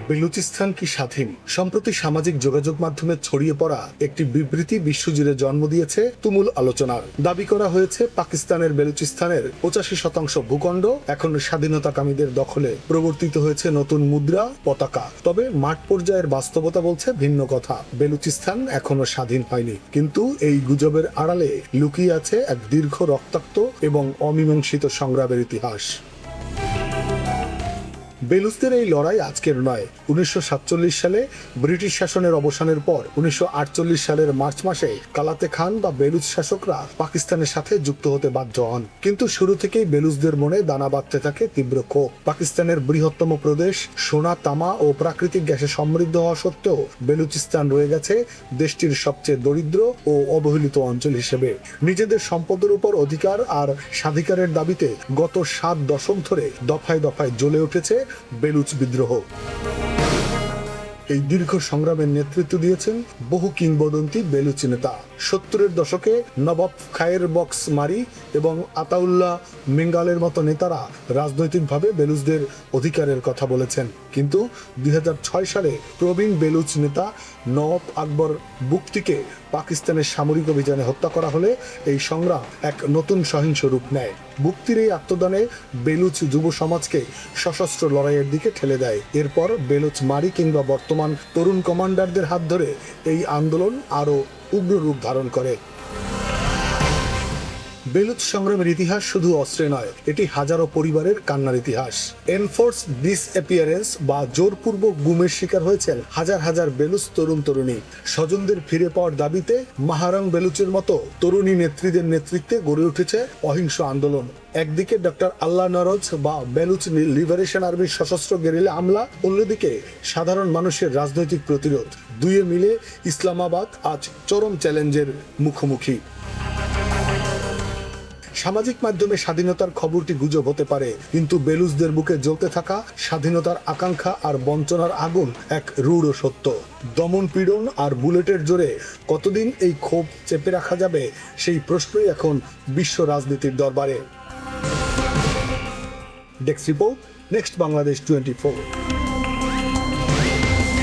বেলুচিস্তান কি স্বাধীন? সম্প্রতি সামাজিক যোগাযোগ মাধ্যমে ছড়িয়ে পড়া একটি বিবৃতি বিশ্বজুড়ে জন্ম দিয়েছে তুমুল আলোচনার। দাবি করা হয়েছে পাকিস্তানের বেলুচিস্তানের 85% ভূখণ্ড এখন স্বাধীনতাকামীদের দখলে। প্রবর্তিত হয়েছে নতুন মুদ্রা, পতাকা। তবে মাঠ পর্যায়ের বাস্তবতা বলছে ভিন্ন কথা। বেলুচিস্তান এখনো স্বাধীন হয়নি, কিন্তু এই গুজবের আড়ালে লুকিয়ে আছে এক দীর্ঘ, রক্তাক্ত এবং অমীমাংসিত সংগ্রামের ইতিহাস। বেলুচদের এই লড়াই আজকের নয়। 1947 সালে ব্রিটিশ শাসনের অবসানের পর 1948 সালের মার্চ মাসে কালাতে খান বা বেলুচ শাসকরা পাকিস্তানের সাথে যুক্ত হতে বাধ্য হন। কিন্তু শুরু থেকেই বেলুচদের মনে দানা বাঁধতে থাকে তীব্র ক্ষোভ। পাকিস্তানের বৃহত্তম প্রদেশ, সোনা, তামা ও প্রাকৃতিক গ্যাসে সমৃদ্ধ হওয়া সত্ত্বেও বেলুচিস্তান রয়ে গেছে দেশটির সবচেয়ে দরিদ্র ও অবহেলিত অঞ্চল হিসেবে। নিজেদের সম্পদের উপর অধিকার আর স্বাধিকারের দাবিতে গত 7 দশক ধরে দফায় দফায় জ্বলে উঠেছে বেলুচ বিদ্রোহ। এই দীর্ঘ সংগ্রামের নেতৃত্ব দিয়েছেন বহু কিংবদন্তি বেলুচি নেতা। 70-এর দশকে নবাব খায়ের বক্স মারি এবং আতাউল্লাহ মেঙ্গালের মতো নেতারা রাজনৈতিকভাবে বেলুচদের অধিকারের কথা বলেছেন। কিন্তু 2006 সালে প্রবীণ বেলুচ নেতা নওয়াব আকবর বুকতিকে পাকিস্তানের সামরিক অভিযানে হত্যা করা হলে এই সংগ্রাম এক নতুন সহিংস রূপ নেয়। বুকতির এই আত্মদানে বেলুচ যুব সমাজকে সশস্ত্র লড়াইয়ের দিকে ঠেলে দেয়। এরপর বেলুচ মারি কিংবা বর্তমান তরুণ কমান্ডারদের হাত ধরে এই আন্দোলন আরও উগ্র রূপ ধারণ করে। বেলুচ সংগ্রামের ইতিহাস শুধু অস্ত্রে নয়, এটি হাজারো পরিবারের কান্নার ইতিহাস। এনফোর্স ডিসঅ্যাপিয়ারেন্স বা জোরপূর্বক গুমের শিকার হয়েছেন হাজার হাজার বেলুচ তরুণ তরুণী। স্বজনদের ফিরে পাওয়ার দাবিতে মাহারং বেলুচের মতো তরুণী নেত্রীদের নেতৃত্বে গড়ে উঠেছে অহিংস আন্দোলন। একদিকে ডক্টর আল্লাহ নরজ বা বেলুচ লিবারেশন আর্মির সশস্ত্র গেরিলা হামলা, অন্যদিকে সাধারণ মানুষের রাজনৈতিক প্রতিরোধ। দুয়ে মিলে ইসলামাবাদ আজ চরম চ্যালেঞ্জের মুখোমুখি। সামাজিক মাধ্যমে স্বাধীনতার খবরটি গুজব হতে পারে, কিন্তু বেলুচদের বুকে জ্বলতে থাকা স্বাধীনতার আকাঙ্ক্ষা আর বঞ্চনার আগুন এক রূঢ় সত্য। দমন পীড়ন আর বুলেটের জোরে কতদিন এই ক্ষোভ চেপে রাখা যাবে, সেই প্রশ্নই এখন বিশ্ব রাজনীতির দরবারে। Desk report, next Bangladesh 24।